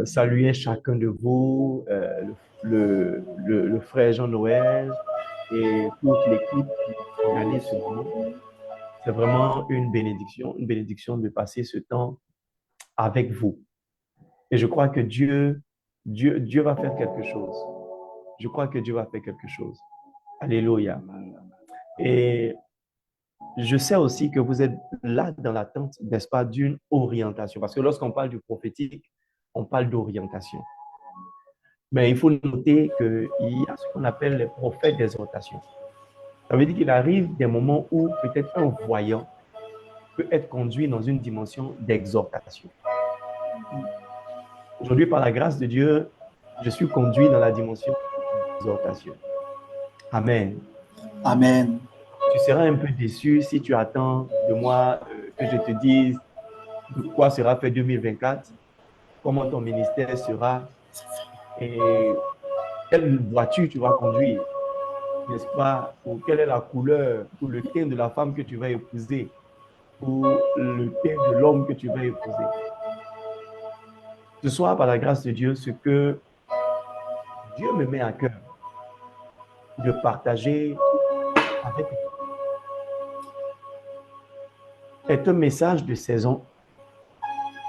saluer chacun de vous, le frère Jean-Noël et toute l'équipe qui organise ce moment. C'est vraiment une bénédiction de passer ce temps avec vous. Et je crois que Dieu va faire quelque chose. Je crois que Dieu va faire quelque chose. Alléluia. Et je sais aussi que vous êtes là dans l'attente, n'est-ce pas, d'une orientation. Parce que lorsqu'on parle du prophétique, on parle d'orientation. Mais il faut noter qu'il y a ce qu'on appelle les prophètes d'exhortation. Ça veut dire qu'il arrive des moments où peut-être un voyant peut être conduit dans une dimension d'exhortation. Aujourd'hui, par la grâce de Dieu, je suis conduit dans la dimension d'exhortation. Amen. Amen. Tu seras un peu déçu si tu attends de moi que je te dise de quoi sera fait 2024, comment ton ministère sera et quelle voiture tu vas conduire, n'est-ce pas? Ou quelle est la couleur ou le teint de la femme que tu vas épouser ou le teint de l'homme que tu vas épouser. Ce soir, par la grâce de Dieu, ce que Dieu me met à cœur de partager avec vous est un message de saison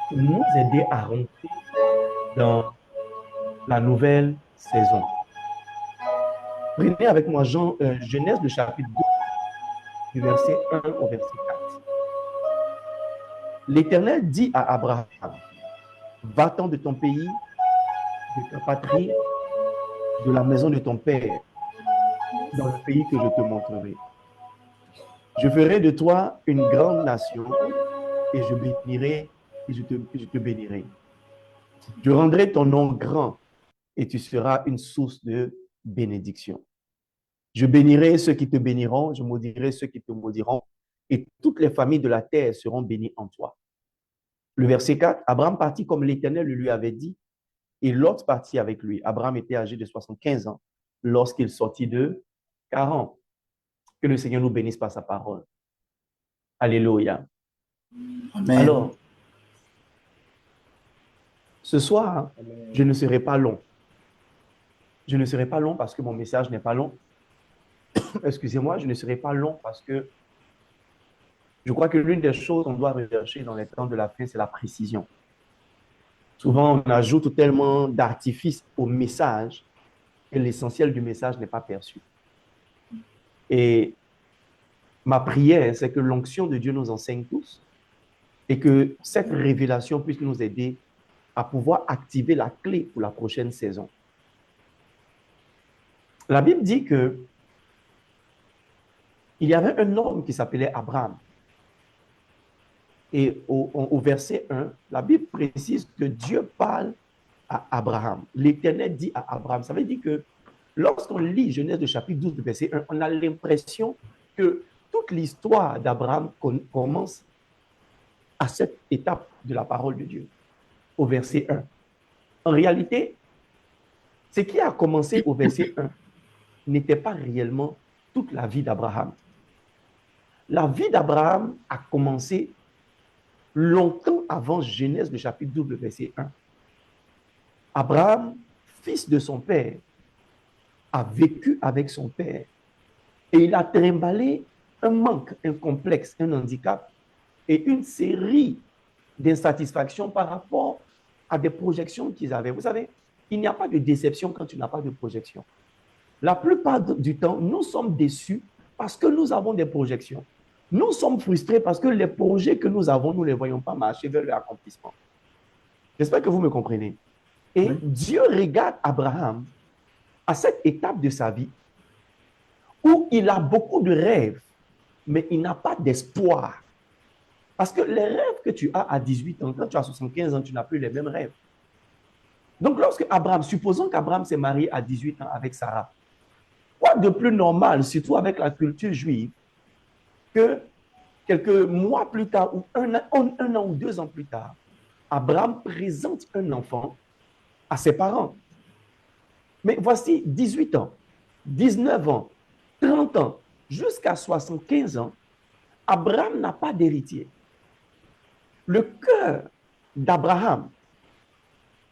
pour nous aider à rentrer dans la nouvelle saison. Prenez avec moi Genèse, le chapitre 2, du verset 1 au verset 4. L'Éternel dit à Abraham, va-t'en de ton pays, de ta patrie, de la maison de ton père, dans le pays que je te montrerai. Je ferai de toi une grande nation et je bénirai et je te bénirai. Je rendrai ton nom grand et tu seras une source de bénédiction. Je bénirai ceux qui te béniront, je maudirai ceux qui te maudiront, et toutes les familles de la terre seront bénies en toi. Le verset 4, Abraham partit comme l'Éternel lui avait dit, et Lot partit avec lui. Abraham était âgé de 75 ans lorsqu'il sortit de Charan. Que le Seigneur nous bénisse par sa parole. Alléluia. Amen. Alors, ce soir, je ne serai pas long. Je ne serai pas long parce que mon message n'est pas long. Excusez-moi, je ne serai pas long parce que je crois que l'une des choses qu'on doit rechercher dans les temps de la fin, c'est la précision. Souvent, on ajoute tellement d'artifices au message que l'essentiel du message n'est pas perçu. Et ma prière, c'est que l'onction de Dieu nous enseigne tous et que cette révélation puisse nous aider à pouvoir activer la clé pour la prochaine saison. La Bible dit que il y avait un homme qui s'appelait Abraham. Et au verset 1, la Bible précise que Dieu parle à Abraham. L'Éternel dit à Abraham. Ça veut dire que lorsqu'on lit Genèse de chapitre 12, verset 1, on a l'impression que toute l'histoire d'Abraham commence à cette étape de la parole de Dieu, au verset 1. En réalité, ce qui a commencé au verset 1 n'était pas réellement toute la vie d'Abraham. La vie d'Abraham a commencé longtemps avant Genèse, le chapitre 12, verset 1. Abraham, fils de son père, a vécu avec son père et il a trimballé un manque, un complexe, un handicap et une série d'insatisfactions par rapport à des projections qu'ils avaient. Vous savez, il n'y a pas de déception quand tu n'as pas de projection. La plupart du temps, nous sommes déçus parce que nous avons des projections. Nous sommes frustrés parce que les projets que nous avons, nous ne les voyons pas marcher vers leur accomplissement. J'espère que vous me comprenez. Et oui. Dieu regarde Abraham à cette étape de sa vie où il a beaucoup de rêves, mais il n'a pas d'espoir. Parce que les rêves que tu as à 18 ans, quand tu as 75 ans, tu n'as plus les mêmes rêves. Donc, lorsque Abraham, supposons qu'Abraham s'est marié à 18 ans avec Sarah, quoi de plus normal, surtout avec la culture juive, que quelques mois plus tard, ou un an ou 2 ans plus tard, Abraham présente un enfant à ses parents. Mais voici 18 ans, 19 ans, 30 ans, jusqu'à 75 ans, Abraham n'a pas d'héritier. Le cœur d'Abraham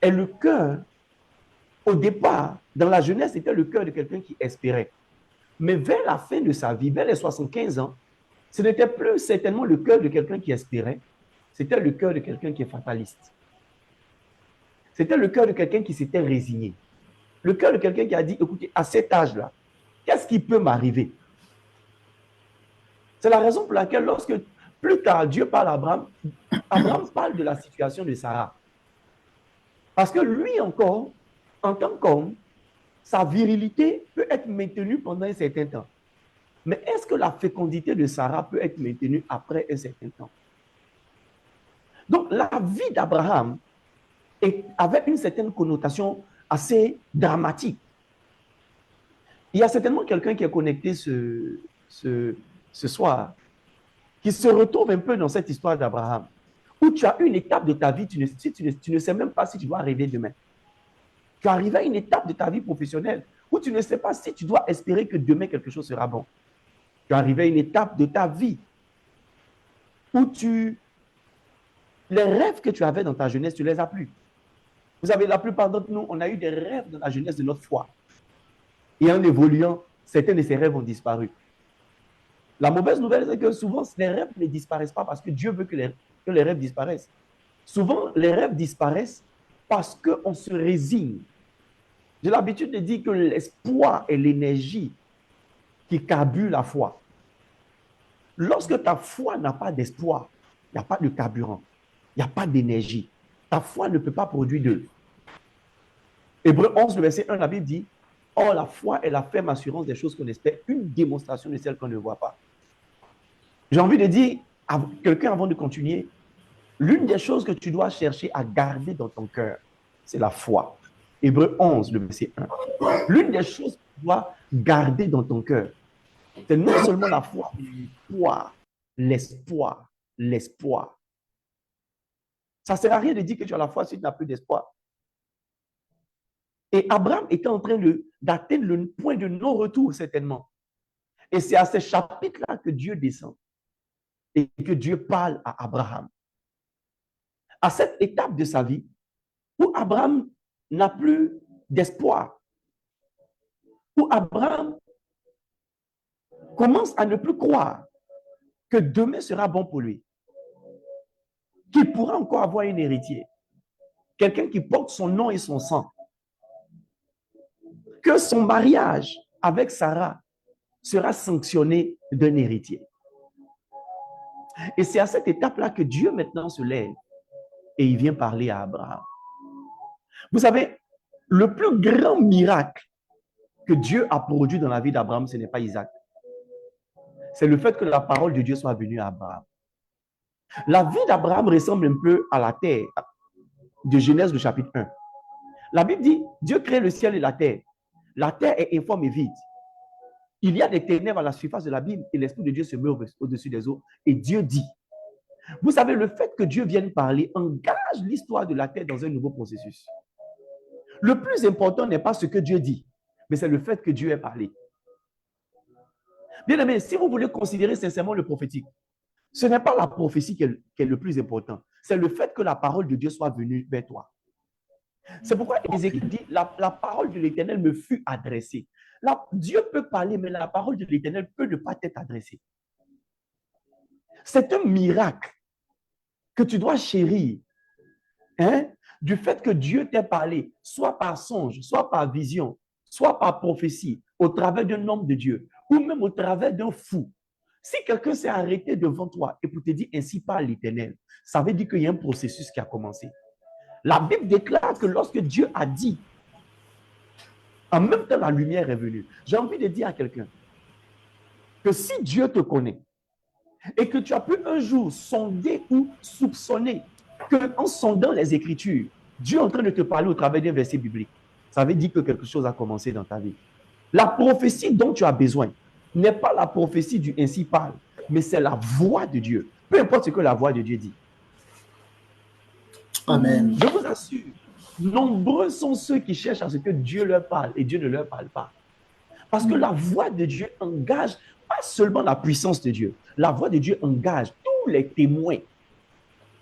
est le cœur, au départ, dans la jeunesse, c'était le cœur de quelqu'un qui espérait. Mais vers la fin de sa vie, vers les 75 ans, ce n'était plus certainement le cœur de quelqu'un qui espérait, c'était le cœur de quelqu'un qui est fataliste. C'était le cœur de quelqu'un qui s'était résigné. Le cœur de quelqu'un qui a dit, écoutez, à cet âge-là, qu'est-ce qui peut m'arriver? C'est la raison pour laquelle, lorsque plus tard Dieu parle à Abraham, Abraham parle de la situation de Sarah. Parce que lui encore, en tant qu'homme, sa virilité peut être maintenue pendant un certain temps. Mais est-ce que la fécondité de Sarah peut être maintenue après un certain temps? Donc, la vie d'Abraham avait une certaine connotation assez dramatique. Il y a certainement quelqu'un qui est connecté ce soir, qui se retrouve un peu dans cette histoire d'Abraham, où tu as une étape de ta vie, tu ne sais même pas si tu dois arriver demain. Tu es arrivé à une étape de ta vie professionnelle où tu ne sais pas si tu dois espérer que demain quelque chose sera bon. Tu es arrivé à une étape de ta vie où les rêves que tu avais dans ta jeunesse, tu ne les as plus. Vous savez, la plupart d'entre nous, on a eu des rêves dans la jeunesse de notre foi. Et en évoluant, certains de ces rêves ont disparu. La mauvaise nouvelle, c'est que souvent, les rêves ne disparaissent pas parce que Dieu veut que les rêves disparaissent. Souvent, les rêves disparaissent parce qu'on se résigne. J'ai l'habitude de dire que l'espoir est l'énergie qui carbure la foi. Lorsque ta foi n'a pas d'espoir, il n'y a pas de carburant, il n'y a pas d'énergie. Ta foi ne peut pas produire d'œuvre. Hébreux 11, le verset 1, la Bible dit, « Or, la foi est la ferme assurance des choses qu'on espère, une démonstration de celles qu'on ne voit pas. » J'ai envie de dire à quelqu'un avant de continuer, l'une des choses que tu dois chercher à garder dans ton cœur, c'est la foi. Hébreux 11, le verset 1. L'une des choses que tu dois garder dans ton cœur, c'est non seulement la foi, mais l'espoir, l'espoir, l'espoir. Ça ne sert à rien de dire que tu as la foi si tu n'as plus d'espoir. Et Abraham était en train d'atteindre le point de non-retour, certainement. Et c'est à ce chapitre-là que Dieu descend et que Dieu parle à Abraham. À cette étape de sa vie, où Abraham n'a plus d'espoir, où Abraham commence à ne plus croire que demain sera bon pour lui, qu'il pourra encore avoir un héritier, quelqu'un qui porte son nom et son sang, que son mariage avec Sarah sera sanctionné d'un héritier. Et c'est à cette étape-là que Dieu maintenant se lève et il vient parler à Abraham. Vous savez, le plus grand miracle que Dieu a produit dans la vie d'Abraham, ce n'est pas Isaac. C'est le fait que la parole de Dieu soit venue à Abraham. La vie d'Abraham ressemble un peu à la terre de Genèse, le chapitre 1. La Bible dit, Dieu crée le ciel et la terre. La terre est informe et vide. Il y a des ténèbres à la surface de l'abîme et l'Esprit de Dieu se met au-dessus des eaux. Et Dieu dit, vous savez, le fait que Dieu vienne parler engage l'histoire de la terre dans un nouveau processus. Le plus important n'est pas ce que Dieu dit, mais c'est le fait que Dieu ait parlé. Bien aimé, si vous voulez considérer sincèrement le prophétique, ce n'est pas la prophétie qui est le plus important, c'est le fait que la parole de Dieu soit venue vers toi. C'est pourquoi Ézéchiel dit, la parole de l'Éternel me fut adressée. Là, Dieu peut parler, mais la parole de l'Éternel peut ne pas t'être adressée. C'est un miracle que tu dois chérir, du fait que Dieu t'ait parlé, soit par songe, soit par vision, soit par prophétie, au travers d'un homme de Dieu, ou même au travers d'un fou. Si quelqu'un s'est arrêté devant toi et pour te dire ainsi parle l'Éternel, ça veut dire qu'il y a un processus qui a commencé. La Bible déclare que lorsque Dieu a dit, en même temps la lumière est venue. J'ai envie de dire à quelqu'un que si Dieu te connaît et que tu as pu un jour sonder ou soupçonner qu'en sondant les Écritures, Dieu est en train de te parler au travers d'un verset biblique, ça veut dire que quelque chose a commencé dans ta vie. La prophétie dont tu as besoin n'est pas la prophétie du ainsi parle, mais c'est la voix de Dieu. Peu importe ce que la voix de Dieu dit. Amen. Je vous assure, nombreux sont ceux qui cherchent à ce que Dieu leur parle et Dieu ne leur parle pas. Parce que la voix de Dieu engage pas seulement la puissance de Dieu, la voix de Dieu engage tous les témoins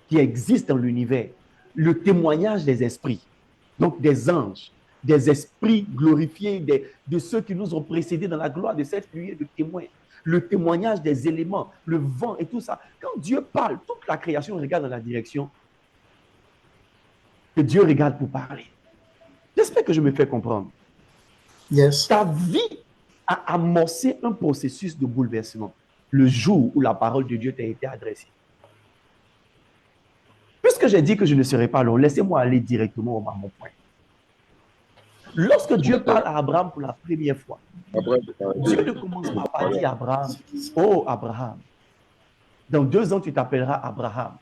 qui existent dans l'univers, le témoignage des esprits. Donc des anges, des esprits glorifiés, de ceux qui nous ont précédés dans la gloire de cette nuée de témoins, le témoignage des éléments, le vent et tout ça. Quand Dieu parle, toute la création regarde dans la direction que Dieu regarde pour parler. J'espère que je me fais comprendre. Yes. Ta vie a amorcé un processus de bouleversement le jour où la parole de Dieu t'a été adressée. Puisque j'ai dit que je ne serai pas long, laissez-moi aller directement à mon point. Lorsque Dieu parle à Abraham pour la première fois, Dieu ne commence pas par dire à Abraham, oh Abraham, dans 2 ans tu t'appelleras Abraham.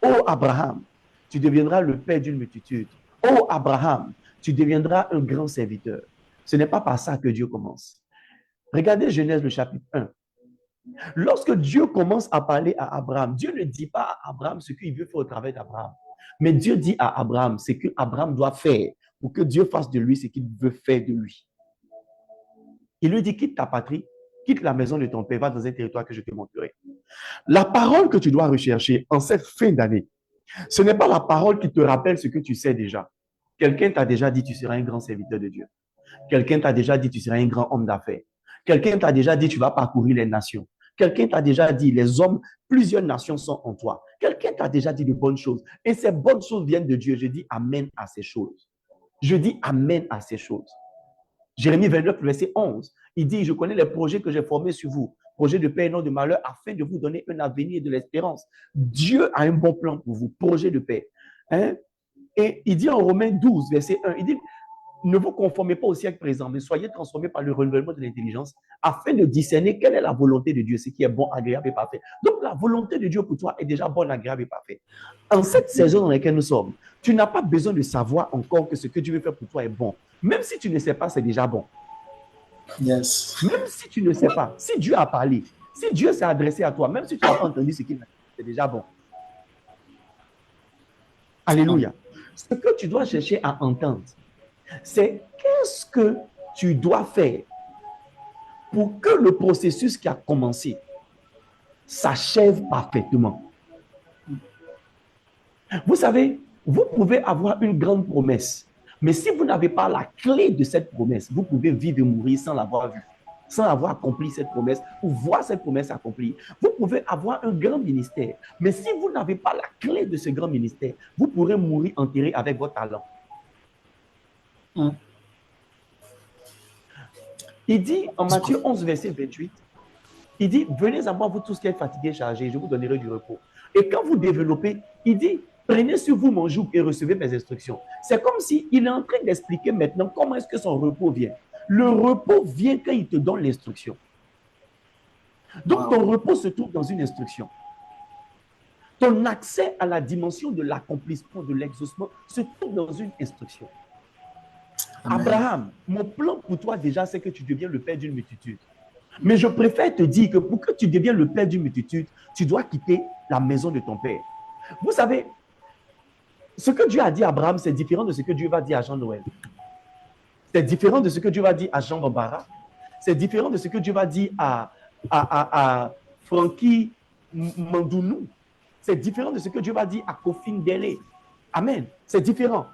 Oh Abraham, tu deviendras le père d'une multitude. Oh Abraham, tu deviendras un grand serviteur. Ce n'est pas par ça que Dieu commence. Regardez Genèse le chapitre 1. Lorsque Dieu commence à parler à Abraham, Dieu ne dit pas à Abraham ce qu'il veut faire au travers d'Abraham. Mais Dieu dit à Abraham ce que Abraham doit faire pour que Dieu fasse de lui ce qu'il veut faire de lui. Il lui dit, quitte ta patrie, quitte la maison de ton père, va dans un territoire que je te montrerai. La parole que tu dois rechercher en cette fin d'année, ce n'est pas la parole qui te rappelle ce que tu sais déjà. Quelqu'un t'a déjà dit, tu seras un grand serviteur de Dieu. Quelqu'un t'a déjà dit, tu seras un grand homme d'affaires. Quelqu'un t'a déjà dit, tu vas parcourir les nations. Quelqu'un t'a déjà dit, les hommes, plusieurs nations sont en toi. Quelqu'un t'a déjà dit de bonnes choses. Et ces bonnes choses viennent de Dieu. Je dis amen à ces choses. Je dis amen à ces choses. Jérémie 29, verset 11, il dit, je connais les projets que j'ai formés sur vous, projets de paix et non de malheur, afin de vous donner un avenir et de l'espérance. Dieu a un bon plan pour vous, projet de paix. Hein? Et il dit en Romains 12, verset 1, il dit, ne vous conformez pas au siècle présent, mais soyez transformés par le renouvellement de l'intelligence, afin de discerner quelle est la volonté de Dieu, ce qui est bon, agréable et parfait. Donc la volonté de Dieu pour toi est déjà bonne, agréable et parfaite. En cette saison dans laquelle nous sommes, tu n'as pas besoin de savoir encore que ce que Dieu veut faire pour toi est bon. Même si tu ne sais pas, c'est déjà bon. Yes. Même si tu ne sais pas, si Dieu a parlé, si Dieu s'est adressé à toi, même si tu n'as pas entendu ce qu'il a dit, c'est déjà bon. Alléluia. Ce que tu dois chercher à entendre, c'est qu'est-ce que tu dois faire pour que le processus qui a commencé s'achève parfaitement. Vous savez, vous pouvez avoir une grande promesse, mais si vous n'avez pas la clé de cette promesse, vous pouvez vivre et mourir sans l'avoir vue, sans avoir accompli cette promesse ou voir cette promesse accomplie. Vous pouvez avoir un grand ministère, mais si vous n'avez pas la clé de ce grand ministère, vous pourrez mourir enterré avec votre talent. Il dit en Matthieu 11, verset 28, il dit, venez à moi, vous tous qui êtes fatigués et chargés, je vous donnerai du repos. Et quand vous développez, il dit, prenez sur vous mon joug et recevez mes instructions. C'est comme s'il est en train d'expliquer maintenant comment est-ce que son repos vient. Le repos vient quand il te donne l'instruction. Donc ton repos se trouve dans une instruction. Ton accès à la dimension de l'accomplissement, de l'exaucement, se trouve dans une instruction. Amen. Abraham, mon plan pour toi déjà, c'est que tu deviens le père d'une multitude. Mais je préfère te dire que pour que tu deviennes le père d'une multitude, tu dois quitter la maison de ton père. Vous savez, ce que Dieu a dit à Abraham, c'est différent de ce que Dieu va dire à Jean-Noël. C'est différent de ce que Dieu va dire à Jean Bambara. C'est différent de ce que Dieu va dire à Francky Mandounou. C'est différent de ce que Dieu va dire à Kofin Dele. Amen. C'est différent.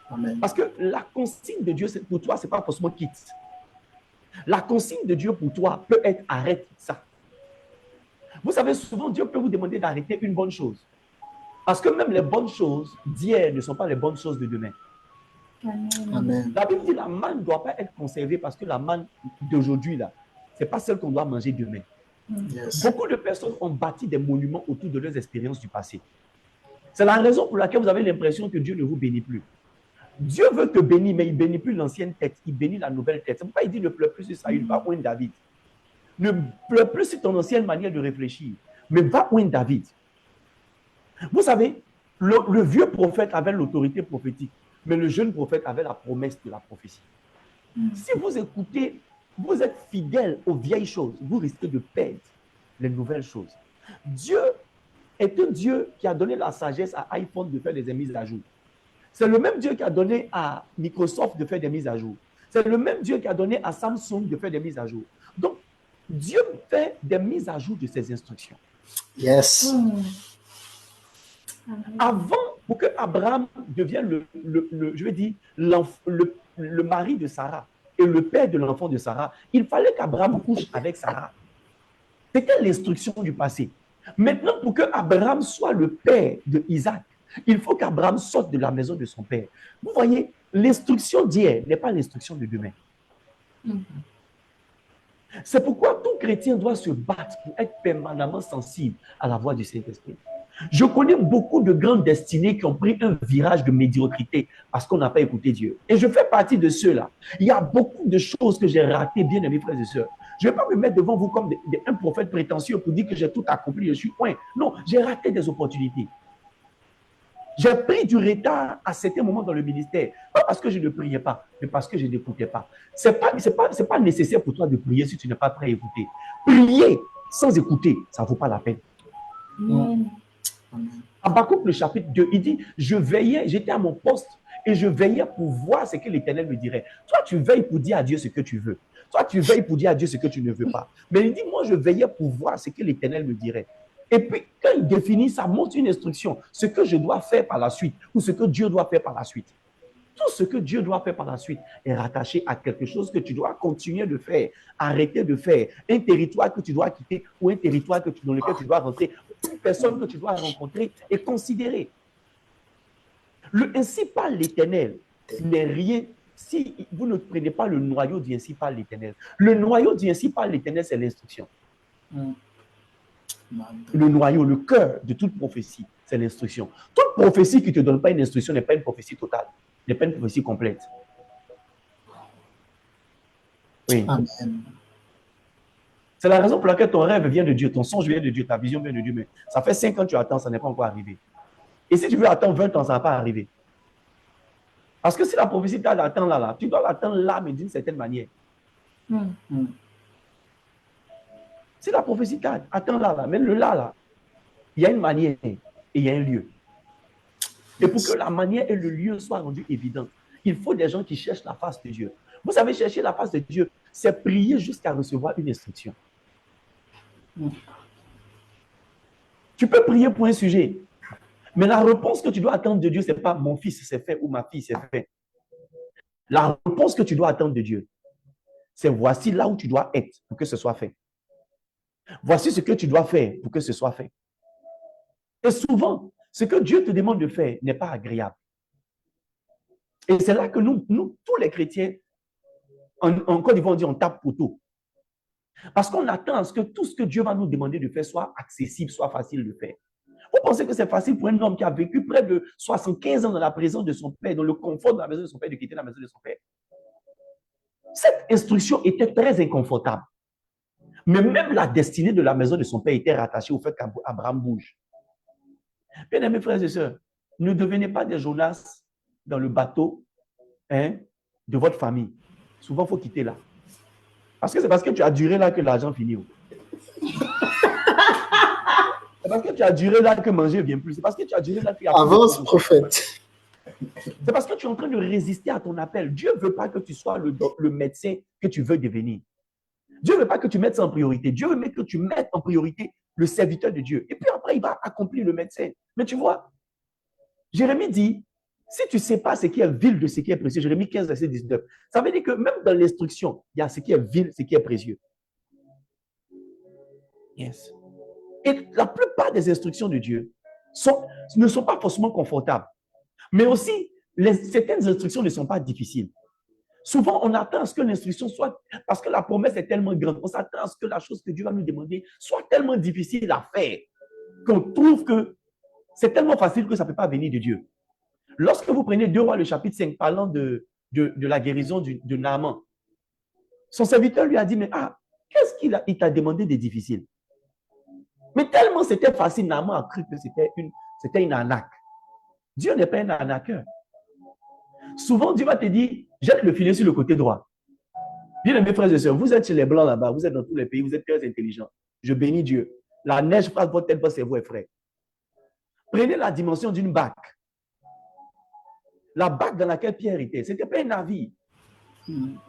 Amen. Parce que la consigne de Dieu pour toi, ce n'est pas forcément quitte. La consigne de Dieu pour toi peut être arrête ça. Vous savez, souvent, Dieu peut vous demander d'arrêter une bonne chose. Parce que même les bonnes choses d'hier ne sont pas les bonnes choses de demain. Amen. La Bible dit que la manne ne doit pas être conservée parce que la manne d'aujourd'hui, là, ce n'est pas celle qu'on doit manger demain. Yes. Beaucoup de personnes ont bâti des monuments autour de leurs expériences du passé. C'est la raison pour laquelle vous avez l'impression que Dieu ne vous bénit plus. Dieu veut te bénir, mais il ne bénit plus l'ancienne tête, il bénit la nouvelle tête. C'est pourquoi il dit ne pleure plus sur Saül, va oindre David. Ne pleure plus sur ton ancienne manière de réfléchir, mais va oindre David. Vous savez, le vieux prophète avait l'autorité prophétique, mais le jeune prophète avait la promesse de la prophétie. Si vous écoutez, vous êtes fidèle aux vieilles choses, vous risquez de perdre les nouvelles choses. Dieu est un Dieu qui a donné la sagesse à iPhone de faire des mises à jour. C'est le même Dieu qui a donné à Microsoft de faire des mises à jour. C'est le même Dieu qui a donné à Samsung de faire des mises à jour. Donc, Dieu fait des mises à jour de ses instructions. Yes. Avant pour que Abraham devienne je vais dire, le mari de Sarah et le père de l'enfant de Sarah, il fallait qu'Abraham couche avec Sarah. C'était l'instruction du passé. Maintenant, pour que Abraham soit le père de Isaac, il faut qu'Abraham sorte de la maison de son père. Vous voyez, l'instruction d'hier n'est pas l'instruction de demain. C'est pourquoi tout chrétien doit se battre pour être permanemment sensible à la voix du Saint-Esprit. Je connais beaucoup de grandes destinées qui ont pris un virage de médiocrité parce qu'on n'a pas écouté Dieu. Et je fais partie de ceux-là. Il y a beaucoup de choses que j'ai ratées, bien aimés frères et sœurs. Je ne vais pas me mettre devant vous comme un prophète prétentieux pour dire que j'ai tout accompli, je suis point. Non, j'ai raté des opportunités. J'ai pris du retard à certains moments dans le ministère, pas parce que je ne priais pas, mais parce que je n'écoutais pas. Ce n'est pas nécessaire pour toi de prier si tu n'es pas prêt à écouter. Prier sans écouter, ça ne vaut pas la peine. Habakkuk, le chapitre 2, il dit, j'étais à mon poste et je veillais pour voir ce que l'Éternel me dirait. Toi, tu veilles pour dire à Dieu ce que tu veux. Toi, tu veilles pour dire à Dieu ce que tu ne veux pas. Mais il dit, moi, je veillais pour voir ce que l'Éternel me dirait. Et puis, quand il définit, ça montre une instruction, ce que je dois faire par la suite, ou ce que Dieu doit faire par la suite. Tout ce que Dieu doit faire par la suite est rattaché à quelque chose que tu dois continuer de faire, arrêter de faire, un territoire que tu dois quitter, ou un territoire dans lequel tu dois rentrer, une personne que tu dois rencontrer et considérer. Ainsi parle l'Éternel n'est rien si vous ne prenez pas le noyau du ainsi parle l'Éternel. Le noyau du ainsi parle l'Éternel, c'est l'instruction. Le noyau, le cœur de toute prophétie, c'est l'instruction. Toute prophétie qui ne te donne pas une instruction n'est pas une prophétie totale, n'est pas une prophétie complète. Oui. Amen. C'est la raison pour laquelle ton rêve vient de Dieu, ton songe vient de Dieu, ta vision vient de Dieu, mais ça fait 5 ans que tu attends, ça n'est pas encore arrivé. Et si tu veux attendre 20 ans, ça ne va pas arriver. Parce que si la prophétie t'a d'attendre là, tu dois l'attendre là, mais d'une certaine manière. Si la prophétie attend là, mais le là, il y a une manière et il y a un lieu. Et pour que la manière et le lieu soient rendus évidents, il faut des gens qui cherchent la face de Dieu. Vous savez, chercher la face de Dieu, c'est prier jusqu'à recevoir une instruction. Tu peux prier pour un sujet, mais la réponse que tu dois attendre de Dieu, ce n'est pas mon fils c'est fait ou ma fille c'est fait. La réponse que tu dois attendre de Dieu, c'est voici là où tu dois être pour que ce soit fait. Voici ce que tu dois faire pour que ce soit fait. Et souvent, ce que Dieu te demande de faire n'est pas agréable. Et c'est là que nous tous les chrétiens, en Côte d'Ivoire, on dit on tape poteau. Parce qu'on attend à ce que tout ce que Dieu va nous demander de faire soit accessible, soit facile de faire. Vous pensez que c'est facile pour un homme qui a vécu près de 75 ans dans la présence de son père, dans le confort de la maison de son père, de quitter la maison de son père? Cette instruction était très inconfortable. Mais même la destinée de la maison de son père était rattachée au fait qu'Abraham bouge. Bien aimés frères et sœurs, ne devenez pas des Jonas dans le bateau de votre famille. Souvent, il faut quitter là. Parce que c'est parce que tu as duré là que l'argent finit. C'est parce que tu as duré là que manger ne vient plus. C'est parce que tu as duré là que... Avance, prophète. C'est parce que tu es en train de résister à ton appel. Dieu ne veut pas que tu sois le médecin que tu veux devenir. Dieu ne veut pas que tu mettes ça en priorité. Dieu veut que tu mettes en priorité le serviteur de Dieu. Et puis après, il va accomplir le médecin. Mais tu vois, Jérémie dit, si tu ne sais pas ce qui est vil de ce qui est précieux, Jérémie 15, verset 19, ça veut dire que même dans l'instruction, il y a ce qui est vil, ce qui est précieux. Yes. Et la plupart des instructions de Dieu ne sont pas forcément confortables. Mais aussi, certaines instructions ne sont pas difficiles. Souvent, on attend à ce que l'instruction soit, parce que la promesse est tellement grande, on s'attend à ce que la chose que Dieu va nous demander soit tellement difficile à faire, qu'on trouve que c'est tellement facile que ça ne peut pas venir de Dieu. Lorsque vous prenez 2 Rois, le chapitre 5, parlant de la guérison de Naaman, son serviteur lui a dit, mais qu'est-ce qu'il t'a demandé de difficile? Mais tellement c'était facile, Naaman a cru que c'était une arnaque. Dieu n'est pas un arnaqueur. Souvent, Dieu va te dire, jette le filet sur le côté droit. Bien aimés frères et sœurs, vous êtes chez les Blancs là-bas, vous êtes dans tous les pays, vous êtes très intelligents. Je bénis Dieu. La neige frappe votre tête, votre cerveau est frais. Prenez la dimension d'une barque. La barque dans laquelle Pierre était, ce n'était pas un navire.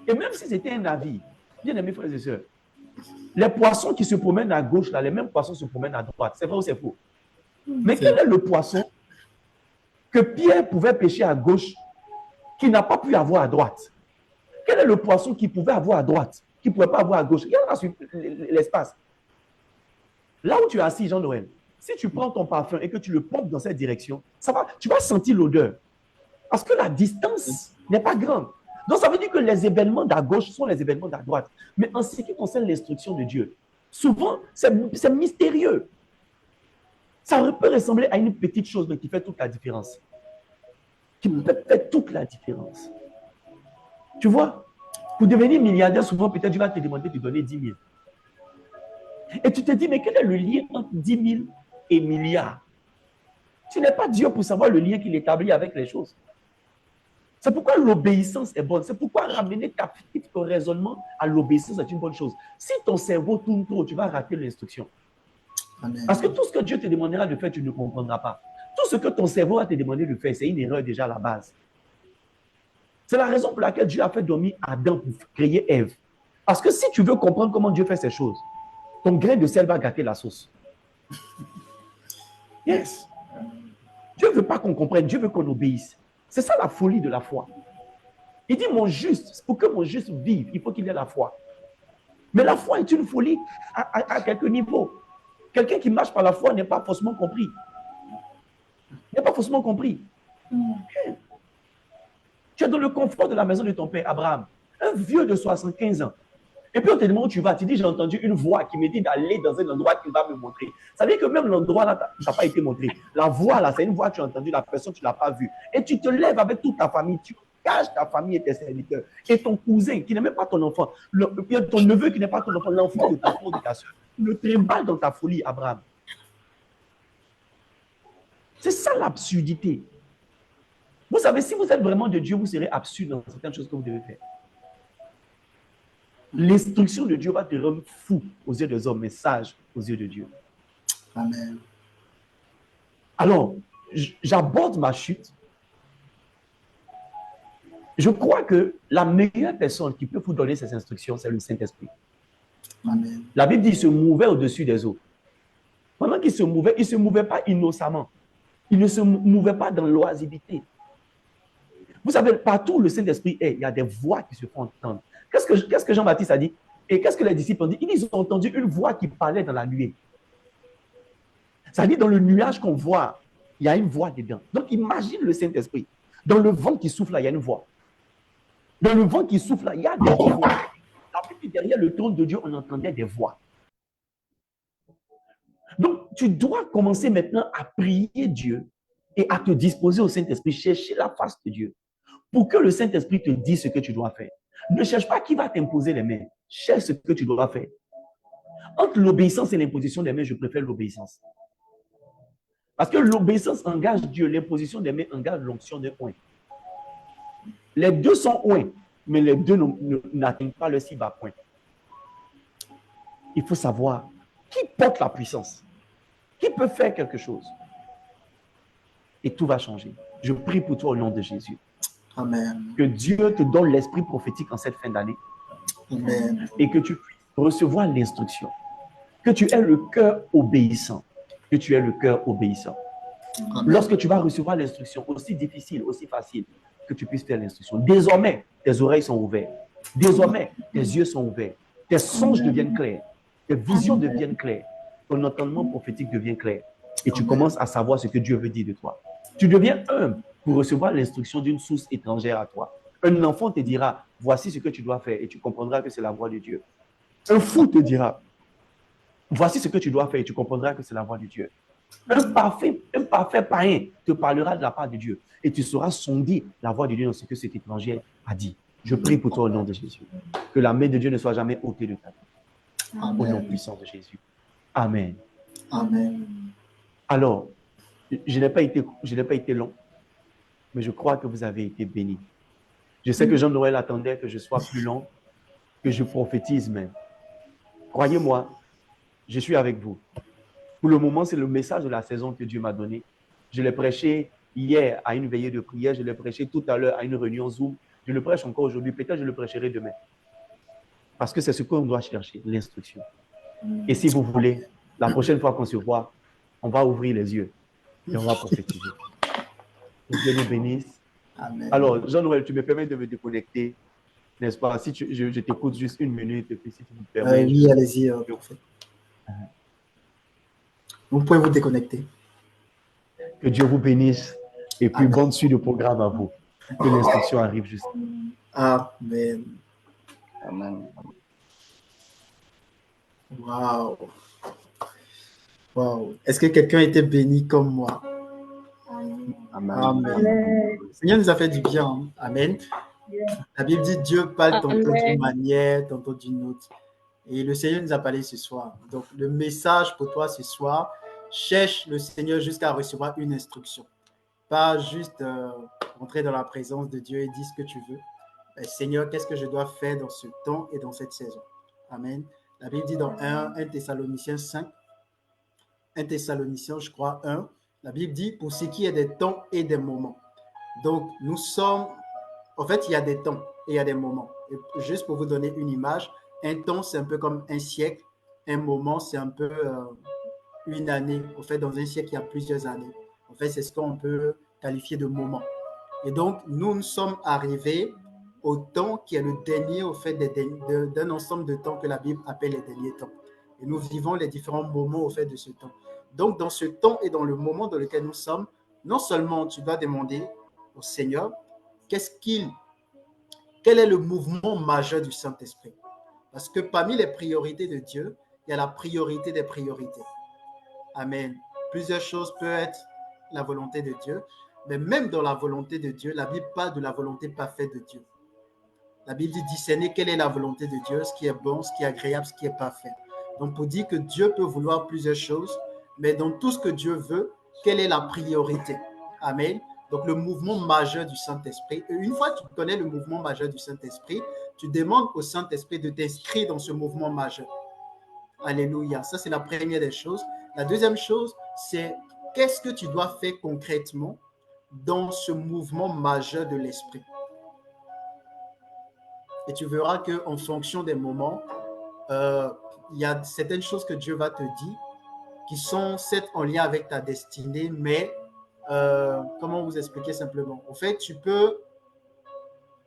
Et même si c'était un navire, bien aimés frères et sœurs, les poissons qui se promènent à gauche, là, les mêmes poissons se promènent à droite. C'est vrai ou c'est faux? Mais quel est le poisson que Pierre pouvait pêcher à gauche, qu'il n'a pas pu avoir à droite? Quel est le poisson qu'il pouvait avoir à droite, qu'il ne pouvait pas avoir à gauche? Regarde là sur l'espace. Là où tu es assis, Jean-Noël, si tu prends ton parfum et que tu le pompes dans cette direction, ça va, tu vas sentir l'odeur. Parce que la distance n'est pas grande. Donc, ça veut dire que les événements d'à gauche sont les événements d'à droite. Mais en ce qui concerne l'instruction de Dieu, souvent, c'est mystérieux. Ça peut ressembler à une petite chose, mais qui fait toute la différence. Qui peut faire toute la différence. Tu vois, pour devenir milliardaire, souvent, peut-être, tu vas te demander de donner 10 000. Et tu te dis, mais quel est le lien entre 10 000 et milliards? Tu n'es pas Dieu pour savoir le lien qu'il établit avec les choses. C'est pourquoi l'obéissance est bonne. C'est pourquoi ramener ton raisonnement à l'obéissance est une bonne chose. Si ton cerveau tourne trop, tu vas rater l'instruction. Parce que tout ce que Dieu te demandera de faire, tu ne comprendras pas. Tout ce que ton cerveau va te demander de faire, c'est une erreur déjà à la base. C'est la raison pour laquelle Dieu a fait dormir Adam pour créer Ève. Parce que si tu veux comprendre comment Dieu fait ces choses, ton grain de sel va gâter la sauce. Yes. Dieu ne veut pas qu'on comprenne, Dieu veut qu'on obéisse. C'est ça la folie de la foi. Il dit, mon juste, pour que mon juste vive, il faut qu'il ait la foi. Mais la foi est une folie à quelques niveaux. Quelqu'un qui marche par la foi n'est pas forcément compris. N'est pas forcément compris. Tu es dans le confort de la maison de ton père, Abraham, un vieux de 75 ans. Et puis on te demande où tu vas. Tu dis, j'ai entendu une voix qui me dit d'aller dans un endroit qu'il va me montrer. Ça veut dire que même l'endroit là, ça n'a pas été montré. La voix là, c'est une voix que tu as entendue, la personne, tu ne l'as pas vue. Et tu te lèves avec toute ta famille, tu caches ta famille et tes serviteurs. Et ton cousin, qui n'est même pas ton enfant, ton neveu qui n'est pas ton enfant, l'enfant de ta soeur, de ta soeur, le trimballe dans ta folie, Abraham. C'est ça l'absurdité. Vous savez, si vous êtes vraiment de Dieu, vous serez absurde dans certaines choses que vous devez faire. L'instruction de Dieu va te rendre fou aux yeux des hommes, mais sage aux yeux de Dieu. Amen. Alors, j'aborde ma chute. Je crois que la meilleure personne qui peut vous donner ces instructions, c'est le Saint-Esprit. Amen. La Bible dit qu'il se mouvait au-dessus des eaux. Pendant qu'il se mouvait, il ne se mouvait pas innocemment. Il ne se mouvait pas dans l'oisiveté. Vous savez, partout où le Saint-Esprit est, il y a des voix qui se font entendre. Qu'est-ce que Jean-Baptiste a dit? Et qu'est-ce que les disciples ont dit? Ils ont entendu une voix qui parlait dans la nuée. Ça dit dans le nuage qu'on voit, il y a une voix dedans. Donc imagine le Saint-Esprit. Dans le vent qui souffle là, il y a une voix. Dans le vent qui souffle là, il y a des voix. La Bible, derrière le trône de Dieu, on entendait des voix. Donc tu dois commencer maintenant à prier Dieu et à te disposer au Saint-Esprit, chercher la face de Dieu pour que le Saint-Esprit te dise ce que tu dois faire. Ne cherche pas qui va t'imposer les mains. Cherche ce que tu dois faire. Entre l'obéissance et l'imposition des mains, je préfère l'obéissance. Parce que l'obéissance engage Dieu, l'imposition des mains engage l'onction des poings. Les deux sont oints, mais les deux n'atteignent pas le si bas point. Il faut savoir qui porte la puissance, qui peut faire quelque chose. Et tout va changer. Je prie pour toi au nom de Jésus. Amen. Que Dieu te donne l'esprit prophétique en cette fin d'année. Amen. Et que tu puisses recevoir l'instruction. Que tu aies le cœur obéissant. Que tu aies le cœur obéissant. Amen. Lorsque tu vas recevoir l'instruction, aussi difficile, aussi facile, que tu puisses faire l'instruction. Désormais, tes oreilles sont ouvertes. Désormais, tes yeux sont ouverts. Tes songes deviennent clairs. Tes visions deviennent claires. Ton entendement prophétique devient clair. Et tu commences à savoir ce que Dieu veut dire de toi. Tu deviens humble pour recevoir l'instruction d'une source étrangère à toi. Un enfant te dira, voici ce que tu dois faire, et tu comprendras que c'est la voix de Dieu. Un fou te dira, voici ce que tu dois faire, et tu comprendras que c'est la voix de Dieu. Un parfait païen te parlera de la part de Dieu, et tu sauras sonder la voix de Dieu dans ce que cet étranger a dit. Je prie pour toi au nom de Jésus. Que la main de Dieu ne soit jamais ôtée de ta vie. Au nom puissant de Jésus. Amen. Amen. Alors, je n'ai pas été long, mais je crois que vous avez été bénis. Je sais que Jean-Noël attendait que je sois plus long, que je prophétise même. Croyez-moi, je suis avec vous. Pour le moment, c'est le message de la saison que Dieu m'a donné. Je l'ai prêché hier à une veillée de prière, je l'ai prêché tout à l'heure à une réunion Zoom, je le prêche encore aujourd'hui, peut-être je le prêcherai demain. Parce que c'est ce qu'on doit chercher, l'instruction. Et si vous voulez, la prochaine fois qu'on se voit, on va ouvrir les yeux et on va prophétiser. Que Dieu nous bénisse. Amen. Alors, Jean-Noël, tu me permets de me déconnecter, n'est-ce pas? Si je t'écoute juste une minute, et puis si tu me permets, Oui, allez-y, prophète. Vous pouvez vous déconnecter. que Dieu vous bénisse. Et puis, Amen. bonne suite de programme à vous. Que l'instruction arrive juste. Amen. Amen. Wow. Wow. Est-ce que quelqu'un a été béni comme moi? Amen. Amen. Le Seigneur nous a fait du bien. Hein? Amen. La Bible dit Dieu parle tantôt d'une manière, tantôt d'une autre. Et le Seigneur nous a parlé ce soir. Donc, le message pour toi ce soir, cherche le Seigneur jusqu'à recevoir une instruction. Pas juste entrer dans la présence de Dieu et dire ce que tu veux. Mais, Seigneur, qu'est-ce que je dois faire dans ce temps et dans cette saison? Amen. La Bible dit dans 1 Thessaloniciens 5, 1 Thessaloniciens, je crois, 1, la Bible dit pour ce qui est des temps et des moments. Donc, nous sommes, en fait, il y a des temps et il y a des moments. Et juste pour vous donner une image, un temps, c'est un peu comme un siècle. Un moment, c'est un peu une année. En fait, dans un siècle, il y a plusieurs années. En fait, c'est ce qu'on peut qualifier de moment. Et donc, nous sommes arrivés au temps qui est le dernier, au fait, d'un ensemble de temps que la Bible appelle les derniers temps. Et nous vivons les différents moments au fait de ce temps. Donc, dans ce temps et dans le moment dans lequel nous sommes, non seulement tu dois demander au Seigneur, quel est le mouvement majeur du Saint-Esprit? Parce que parmi les priorités de Dieu, il y a la priorité des priorités. Amen. Plusieurs choses peuvent être la volonté de Dieu, mais même dans la volonté de Dieu, la Bible parle de la volonté parfaite de Dieu. La Bible dit discerner quelle est la volonté de Dieu, ce qui est bon, ce qui est agréable, ce qui est parfait. Donc, pour dire que Dieu peut vouloir plusieurs choses, mais dans tout ce que Dieu veut, quelle est la priorité? Amen. Donc, le mouvement majeur du Saint-Esprit. Et une fois que tu connais le mouvement majeur du Saint-Esprit, tu demandes au Saint-Esprit de t'inscrire dans ce mouvement majeur. Alléluia. Ça, c'est la première des choses. La deuxième chose, c'est qu'est-ce que tu dois faire concrètement dans ce mouvement majeur de l'Esprit. Et tu verras qu'en fonction des moments, il y a certaines choses que Dieu va te dire qui sont certes en lien avec ta destinée, mais comment vous expliquer simplement? En fait,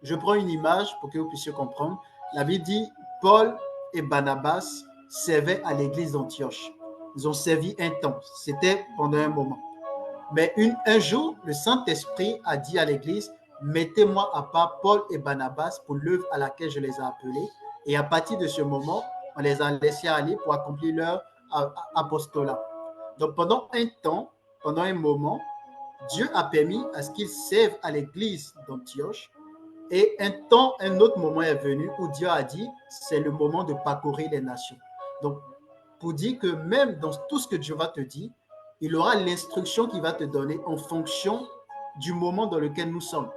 je prends une image pour que vous puissiez comprendre. La Bible dit, Paul et Barnabas servaient à l'église d'Antioche. Ils ont servi un temps. C'était pendant un moment. Mais un jour, le Saint-Esprit a dit à l'église, mettez-moi à part Paul et Barnabas pour l'œuvre à laquelle je les ai appelés. Et à partir de ce moment, on les a laissés aller pour accomplir leur apostolat. Donc pendant un temps, pendant un moment, Dieu a permis à ce qu'ils servent à l'église d'Antioche. Et un autre moment est venu où Dieu a dit, c'est le moment de parcourir les nations. Donc, pour dire que même dans tout ce que Dieu va te dire, il aura l'instruction qu'il va te donner en fonction du moment dans lequel nous sommes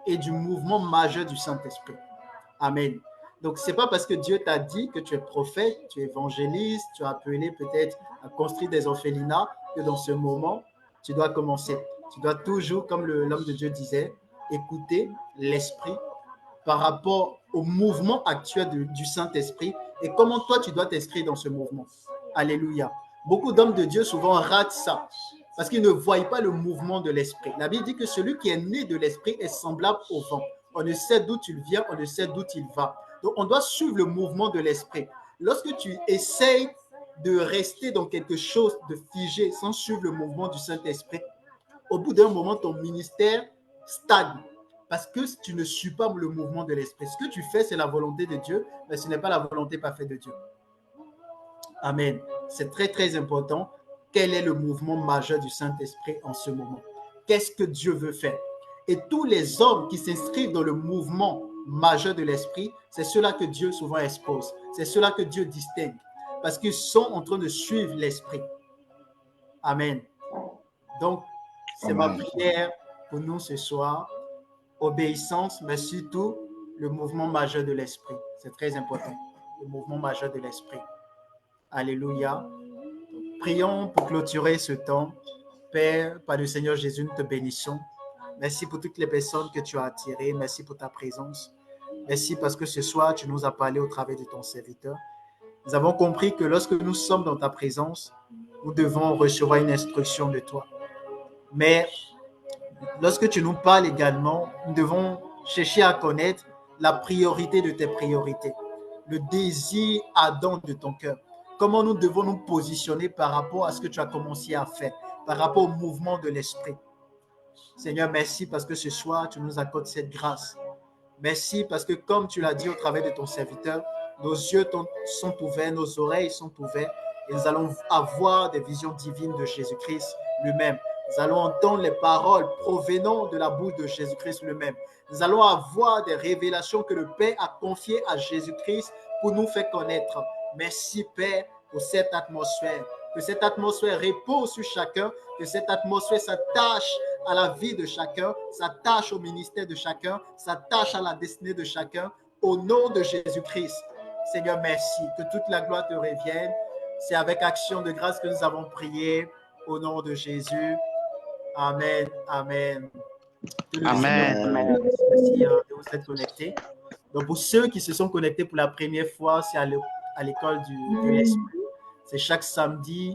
et du mouvement majeur du Saint-Esprit. Amen. Donc, ce n'est pas parce que Dieu t'a dit que tu es prophète, tu es évangéliste, tu as appelé peut-être à construire des orphelinats, que dans ce moment, tu dois commencer. Tu dois toujours, comme l'homme de Dieu disait, écouter l'Esprit par rapport au mouvement actuel du Saint-Esprit et comment toi, tu dois t'inscrire dans ce mouvement. Alléluia. Beaucoup d'hommes de Dieu souvent ratent ça parce qu'ils ne voient pas le mouvement de l'Esprit. La Bible dit que celui qui est né de l'Esprit est semblable au vent. On ne sait d'où il vient, on ne sait d'où il va. Donc, on doit suivre le mouvement de l'Esprit. Lorsque tu essayes de rester dans quelque chose de figé sans suivre le mouvement du Saint-Esprit, au bout d'un moment, ton ministère stagne parce que tu ne suis pas le mouvement de l'Esprit. Ce que tu fais, c'est la volonté de Dieu, mais ce n'est pas la volonté parfaite de Dieu. Amen. C'est très, très important. Quel est le mouvement majeur du Saint-Esprit en ce moment? Qu'est-ce que Dieu veut faire? Et tous les hommes qui s'inscrivent dans le mouvement majeur de l'Esprit, c'est ceux-là que Dieu souvent expose. C'est ceux-là que Dieu distingue parce qu'ils sont en train de suivre l'Esprit. Amen. Donc, c'est ma prière pour nous ce soir. Obéissance, mais surtout le mouvement majeur de l'Esprit. C'est très important. Le mouvement majeur de l'Esprit. Alléluia. Prions pour clôturer ce temps. Père, par le Seigneur Jésus, nous te bénissons. Merci pour toutes les personnes que tu as attirées. Merci pour ta présence. Merci parce que ce soir, tu nous as parlé au travers de ton serviteur. Nous avons compris que lorsque nous sommes dans ta présence, nous devons recevoir une instruction de toi. Mais lorsque tu nous parles également, nous devons chercher à connaître la priorité de tes priorités, le désir ardent de ton cœur. Comment nous devons nous positionner par rapport à ce que tu as commencé à faire, par rapport au mouvement de l'esprit. Seigneur, merci parce que ce soir, tu nous accordes cette grâce. Merci parce que comme tu l'as dit au travers de ton serviteur, nos yeux sont ouverts, nos oreilles sont ouvertes et nous allons avoir des visions divines de Jésus-Christ lui-même. Nous allons entendre les paroles provenant de la bouche de Jésus-Christ lui-même. Nous allons avoir des révélations que le Père a confiées à Jésus-Christ pour nous faire connaître. Merci Père pour cette atmosphère. Que cette atmosphère repose sur chacun, que cette atmosphère s'attache à la vie de chacun, s'attache au ministère de chacun, s'attache à la destinée de chacun, au nom de Jésus-Christ. Seigneur, merci. Que toute la gloire te revienne. C'est avec action de grâce que nous avons prié au nom de Jésus. Amen. Amen. Amen. Merci de vous être connectés. Donc, pour ceux qui se sont connectés pour la première fois, c'est à l'école de l'Esprit. C'est chaque samedi